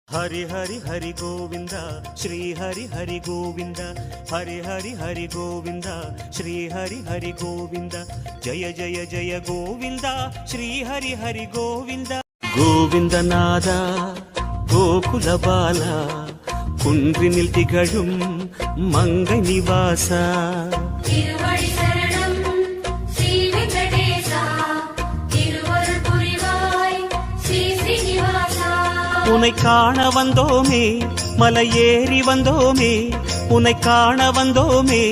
हरि हरि हरि गोविंद श्री हरि हरि गोविंद हरि हरि हरि गोविंद श्री हरि हरि गोविंद जय जय जय गोविंद श्री हरि हरि गोविंद गोविंद नादा गोकुल बाला कुंद्रिनिल तिगழும் मंगै निवासा உன்னை காண வந்தோமே மலையேறி வந்தோமே உன்னை காண வந்தோமே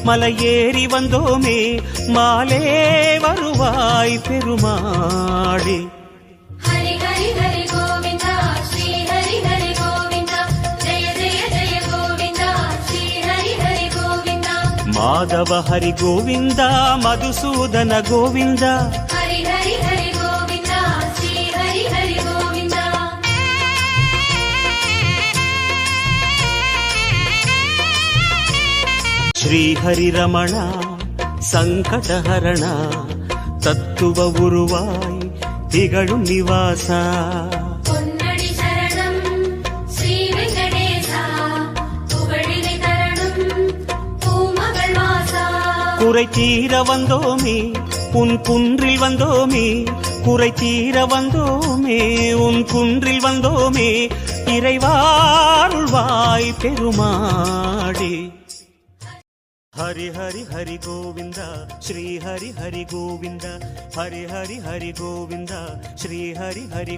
மலையேறி வந்தோமே மாலே வருவாய் பெருமாளே ஹரி ஹரி ஹரி கோவிந்தா ஸ்ரீ ஹரி ஹரி கோவிந்தா ஜெய ஜெய ஜெய கோவிந்தா ஸ்ரீ ஹரி ஹரி கோவிந்தா மாதவ ஹரி கோவிந்தா மதுசூதன கோவிந்தா ஹரி ஹரி ஹரி கோவிந்தா ஸ்ரீ ஹரி ஹரி கோவிந்தா श्री हरि रमणा संकटहरणा तत्व उरुवाय திகழும் நிவாசா பொன்னடி சரணம் ஸ்ரீ வெங்கடேசா புகழினை தரணும் பூமகள் வாசா குறை தீர வந்தோமே உன் குன்றில் வந்தோமே குறை தீர வந்தோமே உன் குன்றில் வந்தோமே இறைவாருள்வாய் பெருமாளே हरि हरि हरि गोविंद श्री हरि हरि गोविंद हरि हरि हरि गोविंद श्री हरि हरि